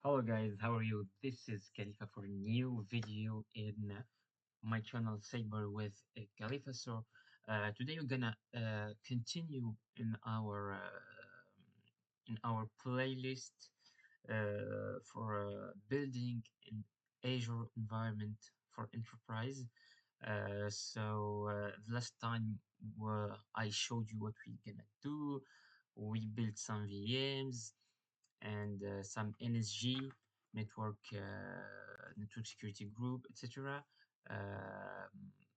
Hello guys, how are you? This is Khalifa for a new video in my channel Cyber with Khalifa. Today we're gonna continue in our playlist for building an Azure environment for enterprise. The last time I showed you what we're gonna do. We built some VMs and some NSG network security group, etc.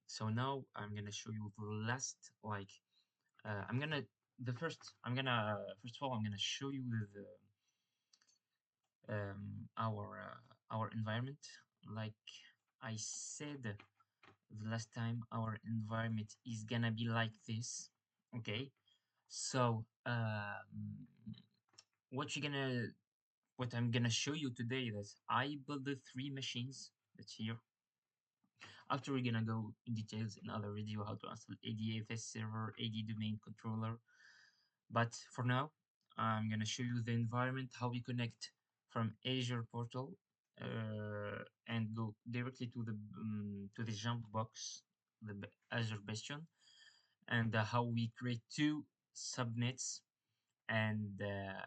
So now I'm gonna show you the last I'm gonna the first I'm gonna first of all I'm gonna show you our environment. Like I said the last time, our environment is gonna be like this. Okay, so what you're gonna what I'm gonna show you today is I built the three machines that's here. After we're gonna go in details in other video how to install ADFS server, AD domain controller. But for now, I'm gonna show you the environment, how we connect from Azure Portal and go directly to the jump box, Azure Bastion, and how we create two subnets and uh,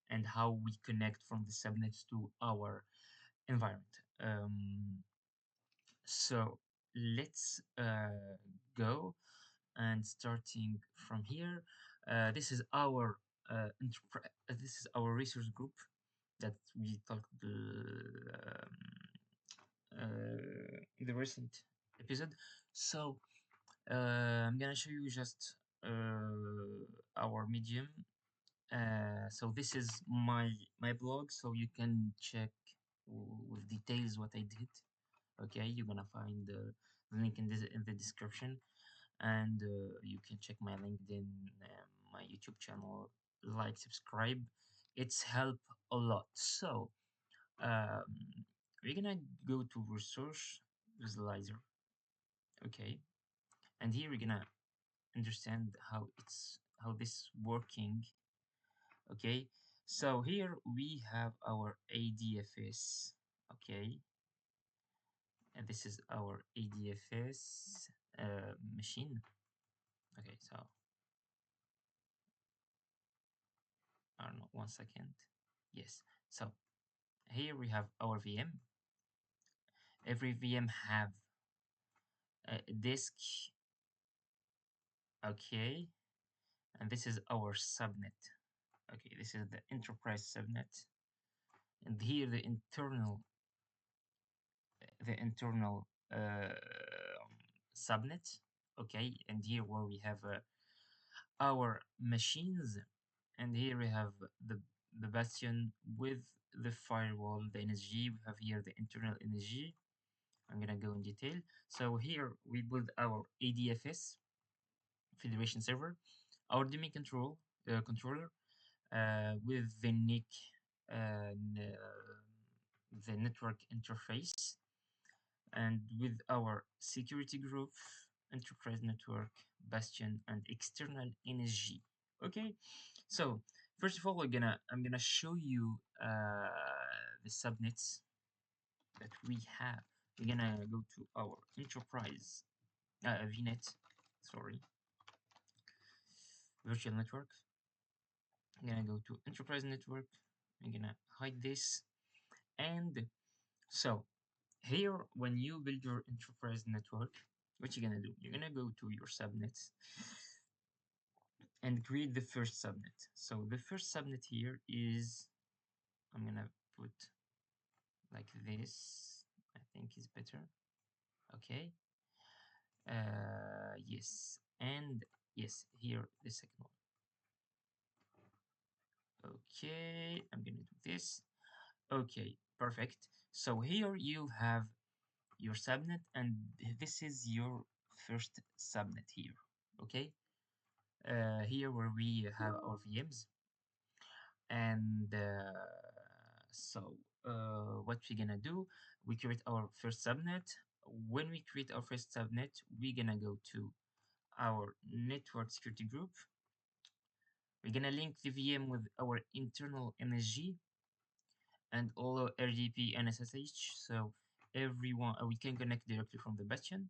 and how we connect from the subnets to our environment. So let's go and starting from here. This is our resource group that we talked in the recent episode. So I'm gonna show you just our medium. So this is my blog, so you can check with details what I did. Okay, you're gonna find the link in the description, and you can check my LinkedIn, my YouTube channel, like, subscribe. It's help a lot. So um, we're gonna go to resource visualizer. Okay, and here we're gonna understand how this working. Okay, so here we have our ADFS. Okay, and this is our ADFS machine. Okay, so I don't know, 1 second. Yes, so here we have our VM. Every VM have a disk. Okay, and this is our subnet. Okay, this is the enterprise subnet, and here the internal subnet. Okay, and here where we have our machines, and here we have the bastion with the firewall, the NSG. We have here the internal NSG. I'm gonna go in detail. So here we build our ADFS federation server, our domain controller with the NIC, the network interface, and with our security group, enterprise network, bastion, and external NSG. Okay, so first of all, I'm gonna show you the subnets that we have. We're gonna go to our enterprise VNet, sorry, virtual network. I'm gonna go to enterprise network. I'm gonna hide this, and so here, when you build your enterprise network, what you're gonna do? You're gonna go to your subnets and create the first subnet. So the first subnet here is, I'm gonna put like this. I think is better. Okay. Yes, and yes, here the second one. Okay, I'm gonna do this. Okay, perfect. So here you have your subnet, and this is your first subnet here. Okay, here where we have our VMs, and what we're gonna do, we create our first subnet. When we create our first subnet, we're gonna go to our network security group. We're gonna link the VM with our internal NSG, and all RDP and SSH. So everyone we can connect directly from the Bastion.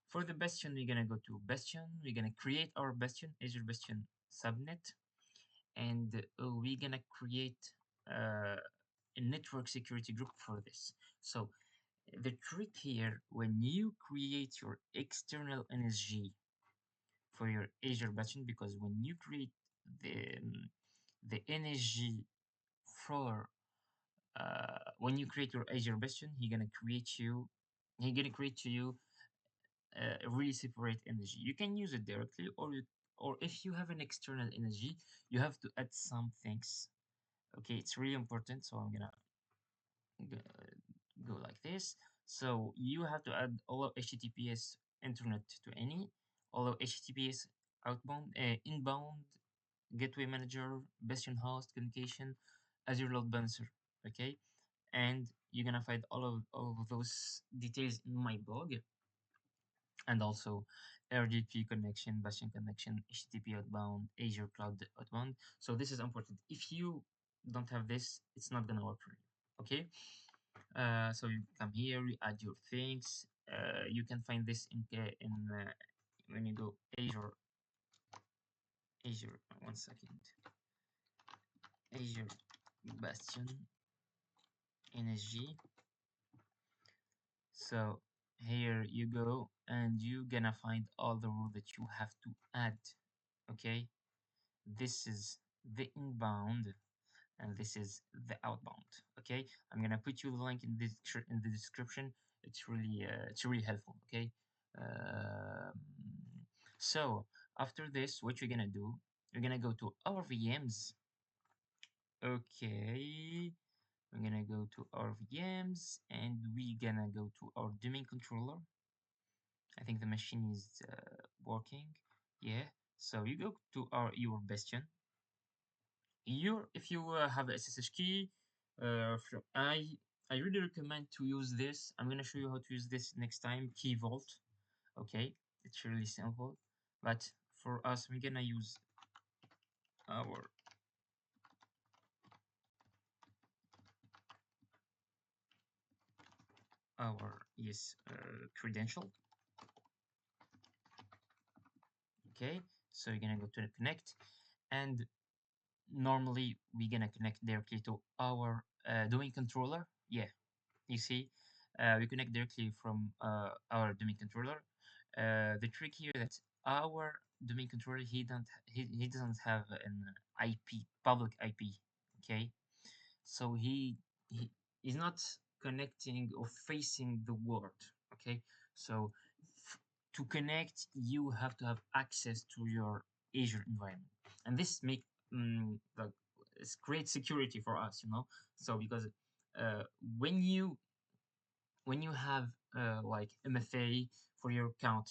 For the Bastion, we're gonna go to Bastion. We're gonna create our Bastion, Azure Bastion subnet, and we're gonna create a network security group for this. So the trick here, when you create your external NSG for your Azure Bastion, because when you create the NSG for when you create your Azure Bastion, he gonna create to you a really separate NSG. You can use it directly, or if you have an external NSG, you have to add some things. Okay, it's really important. So I'm gonna go like this. So you have to add all of HTTPS internet to any, all of HTTPS outbound, inbound, gateway manager, bastion host, communication, Azure load balancer. Okay, and you're gonna find all of those details in my blog, and also RDP connection, bastion connection, HTTP outbound, Azure cloud outbound. So this is important. If you don't have this, it's not gonna work for you. Okay. So you come here, you add your things. You can find this when you go Azure. One second. Azure Bastion NSG. So here you go, and you're gonna find all the rules that you have to add. Okay, this is the inbound, and this is the outbound. Okay, I'm gonna put you the link in the description. It's really helpful. Okay, um, so after this, what you're gonna do, you're gonna go to our VMs. Okay, we're gonna go to our VMs, and we're gonna go to our domain controller. I think the machine is working. Yeah, so you go to your Bastion. If you have a SSH key, I really recommend to use this. I'm gonna show you how to use this next time. Key Vault. Okay, it's really simple, but for us, we're gonna use our credential. Okay, so you're gonna go to the connect, and normally we're gonna connect directly to our domain controller. Yeah, you see, we connect directly from our domain controller. The trick here that our domain controller he doesn't have an IP public IP. Okay, so he is not connecting or facing the world. Okay, so to connect you have to have access to your Azure environment, and this make like it's great security for us, so because uh, when you when you have like MFA for your account,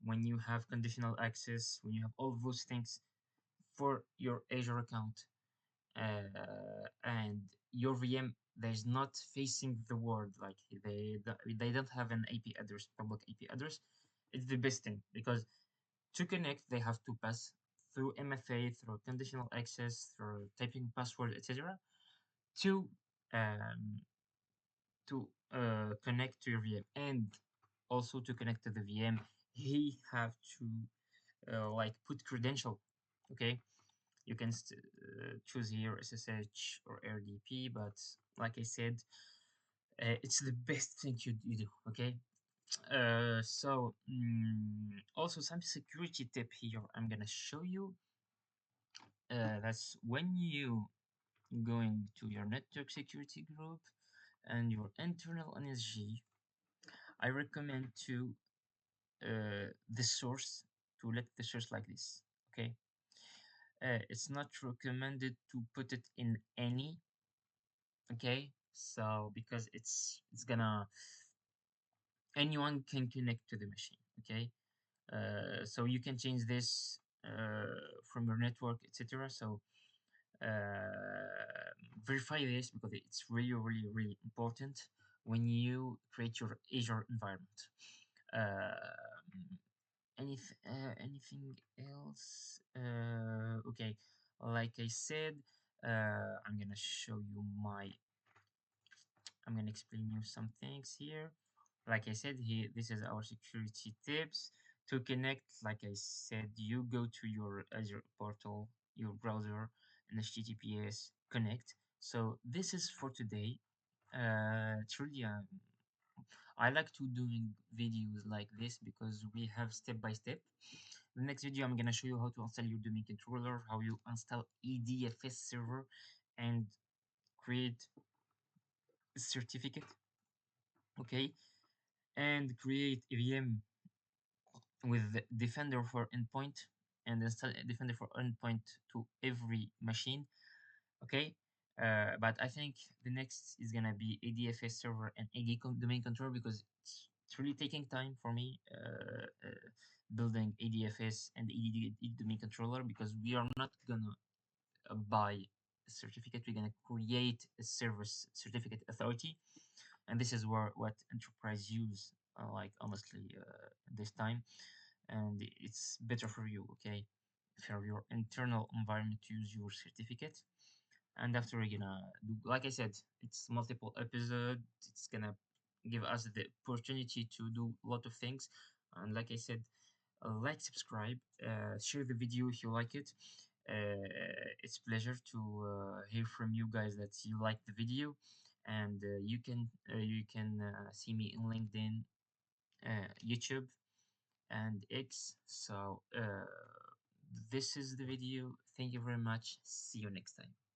when you have conditional access, when you have all those things for your Azure account, and your VM there's not facing the world, like they don't have an IP address, public IP address, it's the best thing because to connect they have to pass through MFA, through conditional access, through typing password, etc. to um, connect to your VM, and also to connect to the VM he have to like put credential. Okay, you can choose here SSH or RDP, but like I said, it's the best thing you do. Okay, also some security tip here I'm gonna show you. That's when you going to your network security group and your internal NSG, I recommend to the source to let the source like this. Okay, it's not recommended to put it in any. Okay, so because it's gonna anyone can connect to the machine. Okay, so you can change this from your network, etc. So verify this because it's really important when you create your Azure environment. Anything else? Okay, like I said, I'm gonna show you my I'm gonna explain you some things here. Like I said, here this is our security tips. To connect, like I said, you go to your Azure Portal, your browser, and HTTPS connect. So this is for today. Truly, I like to doing videos like this because we have step by step. The next video, I'm gonna show you how to install your domain controller, how you install EDFS server, and create a certificate, okay, and create a VM with Defender for endpoint and install Defender for endpoint to every machine, okay. But I think the next is gonna be ADFS server and domain controller because it's really taking time for me building ADFS and ED domain controller because we are not gonna buy a certificate. We're gonna create a service certificate authority, and this is where what enterprise use like honestly this time, and it's better for you, okay, for your internal environment to use your certificate. And after we're gonna do, like I said, it's multiple episode. It's gonna give us the opportunity to do a lot of things. And like I said, like, subscribe, share the video if you like it. It's pleasure to hear from you guys that you like the video, and you can see me in LinkedIn, YouTube, and X. So this is the video. Thank you very much. See you next time.